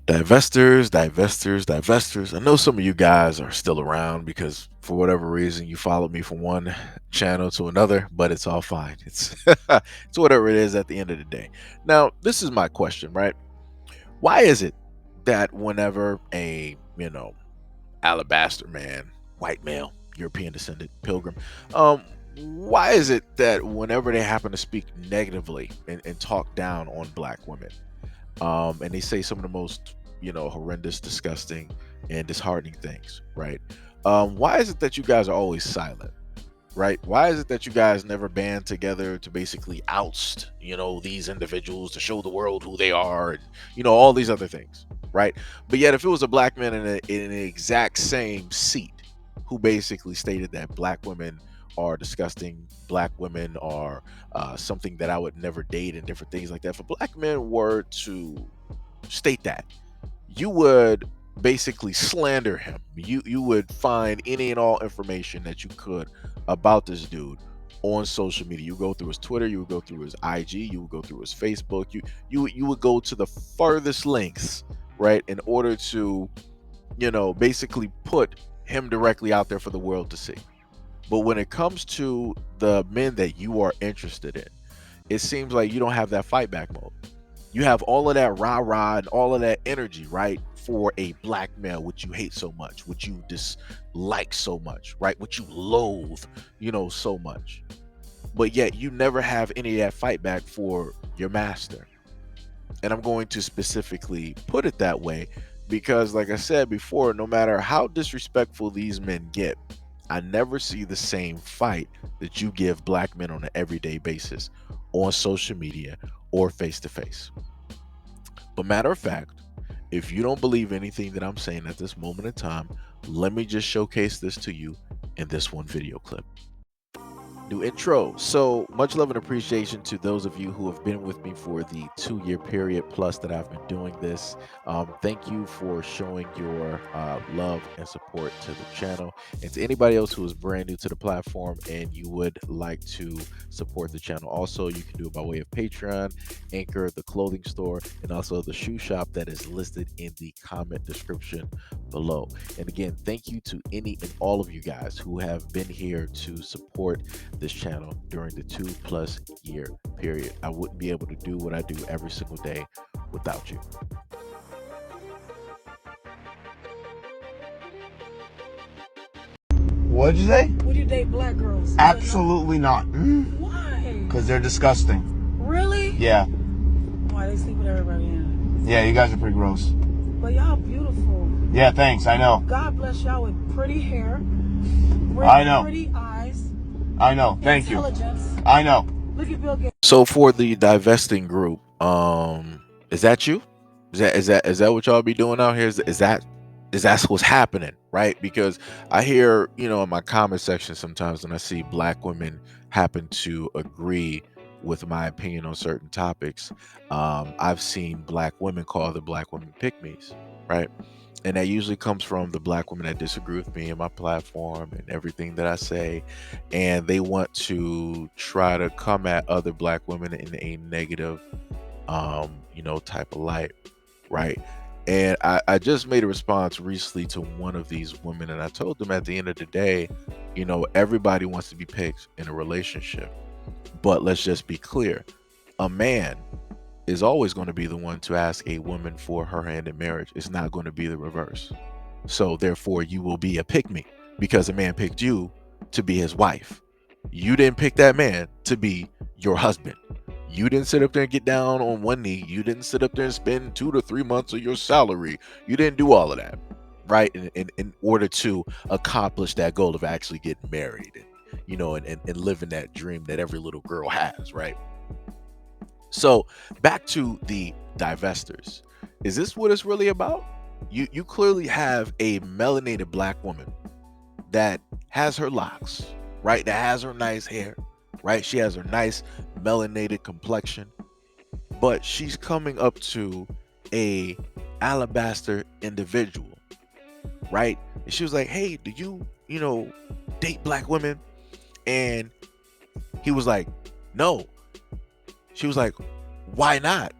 Divestors. I know some of you guys are still around because for whatever reason you followed me from one channel to another, but it's all fine. It's it's whatever it is at the end of the day. Now, this is my question, right? Why is it that whenever a, alabaster man, white male, European descendant, pilgrim, um, why is it that whenever they happen to speak negatively and talk down on black women, and they say some of the most horrendous, disgusting, and disheartening things, right? Why is it that you guys are always silent, right? Why is it that you guys never band together to basically oust these individuals, to show the world who they are, and all these other things, right? But yet if it was a black man in the exact same seat who basically stated that black women are disgusting, black women are something that I would never date, and different things like that, if a black man were to state that, you would basically slander him. You would find any and all information that you could about this dude on social media. You go through his Twitter, you would go through his IG, you would go through his Facebook, you would go to the furthest lengths, right, in order to basically put him directly out there for the world to see. But when it comes to the men that you are interested in, it seems like you don't have that fight back mode. You have all of that rah rah and all of that energy, right, for a black male, which you hate so much, which you dislike so much, right, which you loathe, so much. But yet you never have any of that fight back for your master. And I'm going to specifically put it that way because, like I said before, no matter how disrespectful these men get, I never see the same fight that you give black men on an everyday basis on social media or face to face. But matter of fact, if you don't believe anything that I'm saying at this moment in time, let me just showcase this to you in this one video clip. New intro. So much love and appreciation to those of you who have been with me for the 2 year period plus that I've been doing this. Thank you for showing your love and support to the channel. And to anybody else who is brand new to the platform and you would like to support the channel, also you can do it by way of Patreon, Anchor, the clothing store, and also the shoe shop that is listed in the comment description below. And again, thank you to any and all of you guys who have been here to support this channel during the 2+ year period. I wouldn't be able to do what I do every single day without you. What'd you say? Would you date black girls? Absolutely not. Why? Because they're disgusting. Really? Yeah. Why they sleep with everybody in? Yeah, you guys are pretty gross. But y'all beautiful. Yeah, thanks. I know. God bless y'all with pretty hair. I know. Pretty eyes. I know. Thank you. Intelligence. I know. Look at Bill Gates. So for the divesting group, is that you? Is that what y'all be doing out here? Is that what's happening, right? Because I hear, in my comment section sometimes when I see black women happen to agree with my opinion on certain topics, I've seen black women call other black women pick-me's, right? And that usually comes from the black women that disagree with me and my platform and everything that I say. And they want to try to come at other black women in a negative, type of light, right? And I just made a response recently to one of these women, and I told them at the end of the day, everybody wants to be picked in a relationship. But let's just be clear. A man is always going to be the one to ask a woman for her hand in marriage. It's not going to be the reverse. So therefore, you will be a pick-me because a man picked you to be his wife. You didn't pick that man to be your husband. You didn't sit up there and get down on one knee. You didn't sit up there and spend 2 to 3 months of your salary. You didn't do all of that, right? In order to accomplish that goal of actually getting married, and living that dream that every little girl has, right? So back to the divestors. Is this what it's really about? You clearly have a melanated black woman that has her locks, right? That has her nice hair, right? She has her nice melanated complexion, but she's coming up to a alabaster individual, right? And she was like, hey, do you, date black women? And he was like, no. She was like, why not?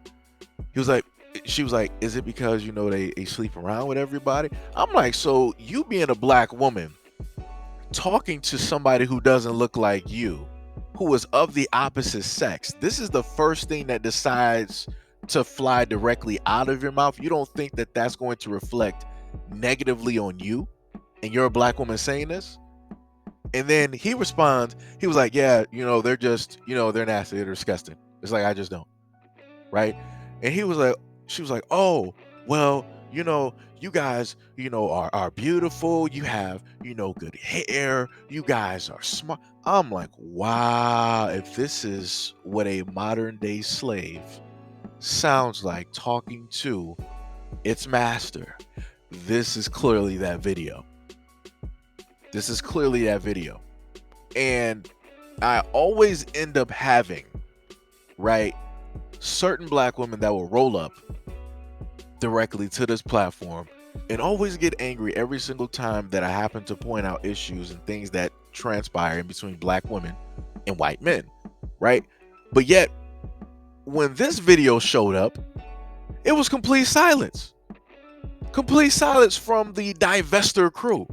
He was like, she was like, is it because they sleep around with everybody? I'm like, so you being a black woman talking to somebody who doesn't look like you, who is of the opposite sex, this is the first thing that decides to fly directly out of your mouth. You don't think that that's going to reflect negatively on you, and you're a black woman saying this? And then he responds, he was like, yeah, they're just, they're nasty, they're disgusting. It's like, I just don't. Right. And he was like, she was like, oh, well, you guys, are beautiful. You have, good hair. You guys are smart. I'm like, wow, if this is what a modern day slave sounds like talking to its master, this is clearly that video. This is clearly that video. And I always end up having, right, certain black women that will roll up directly to this platform and always get angry every single time that I happen to point out issues and things that transpire in between black women and white men, right? But yet, when this video showed up, it was complete silence. Complete silence from the Divester crew.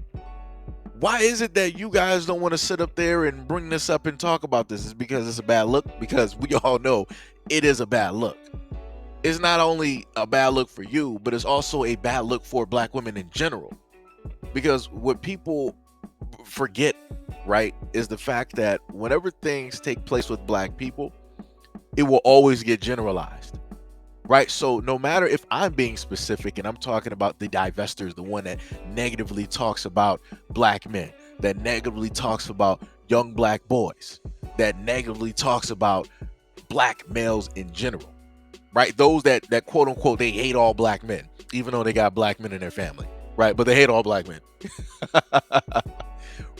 Why is it that you guys don't want to sit up there and bring this up and talk about this? Is because it's a bad look? Because we all know it is a bad look. It's not only a bad look for you, but it's also a bad look for black women in general. Because what people forget, right, is the fact that whenever things take place with black people, it will always get generalized. Right. So no matter if I'm being specific and I'm talking about the divestors, the one that negatively talks about black men, that negatively talks about young black boys, that negatively talks about black males in general, right? Those that quote unquote, they hate all black men, even though they got black men in their family, right? But they hate all black men.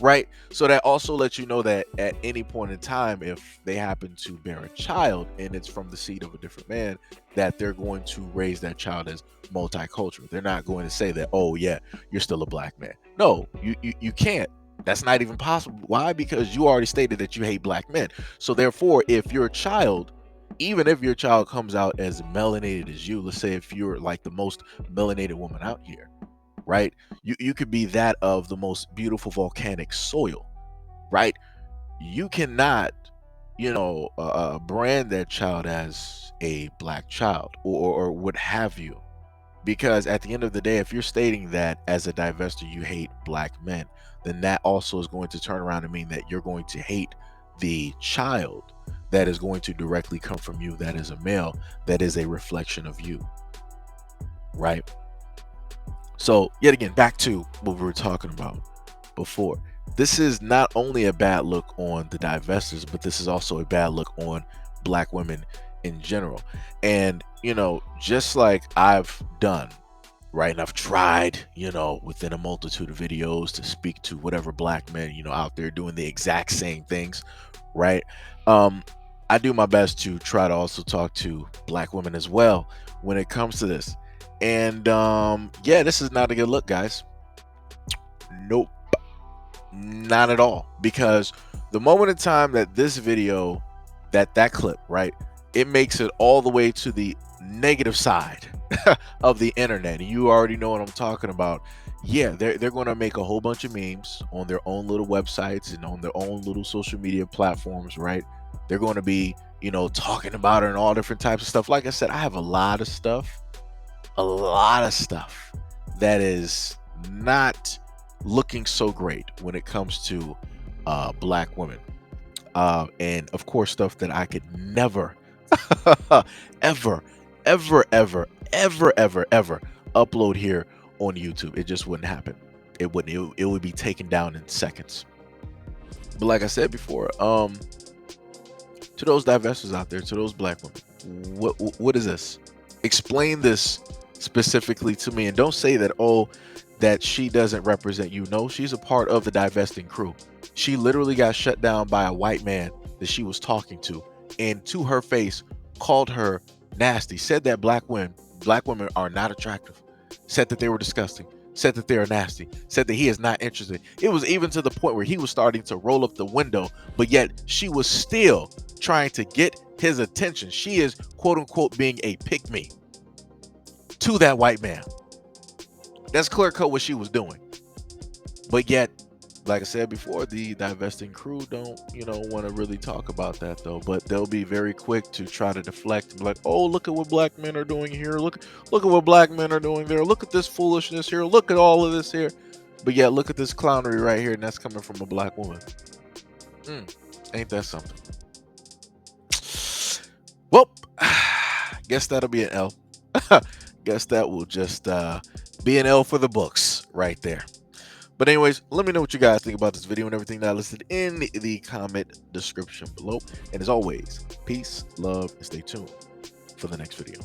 Right. So that also lets you know that at any point in time, if they happen to bear a child and it's from the seed of a different man, that they're going to raise that child as multicultural. They're not going to say that, oh yeah, you're still a black man. No, you can't. That's not even possible. Why? Because you already stated that you hate black men. So therefore, if your child, even if your child comes out as melanated as you, let's say if you're like the most melanated woman out here, right? You could be that of the most beautiful volcanic soil, right? You cannot, brand that child as a black child or what have you. Because at the end of the day, if you're stating that as a divester you hate black men, then that also is going to turn around and mean that you're going to hate the child that is going to directly come from you, that is a male, that is a reflection of you, right? So yet again, back to what we were talking about before. This is not only a bad look on the divestors, but this is also a bad look on black women in general. And, just like I've done, right, and I've tried, within a multitude of videos to speak to whatever black men, out there doing the exact same things, right? I do my best to try to also talk to black women as well when it comes to this. And yeah, this is not a good look, guys. Nope, not at all. Because the moment in time that this video, that clip, right, it makes it all the way to the negative side of the internet, and you already know what I'm talking about. Yeah, they're going to make a whole bunch of memes on their own little websites and on their own little social media platforms, right? They're going to be, talking about it and all different types of stuff. Like I said, I have a lot of stuff that is not looking so great when it comes to black women, and of course stuff that I could never ever upload here on YouTube. It just wouldn't happen. It wouldn't. It would be taken down in seconds. But like I said before, to those divestors out there, to those black women, what is this? Explain this specifically to me, and don't say that, oh, that she doesn't represent you. No, she's a part of the divesting crew. She literally got shut down by a white man that she was talking to, and to her face called her nasty, said that black women are not attractive, said that they were disgusting, said that they are nasty, said that he is not interested. It was even to the point where he was starting to roll up the window, but yet she was still trying to get his attention. She is quote unquote being a pick me. to that white man. That's clear cut what she was doing. But yet, like I said before, the divesting crew don't, want to really talk about that though. But they'll be very quick to try to deflect and be like, oh, look at what black men are doing here. Look at what black men are doing there. Look at this foolishness here. Look at all of this here. But yet, look at this clownery right here, and that's coming from a black woman. Ain't that something? Well, guess that'll be an L. Guess that will just be an L for the books right there. But anyways, let me know what you guys think about this video and everything that I listed in the comment description below. And as always, peace, love, and stay tuned for the next video.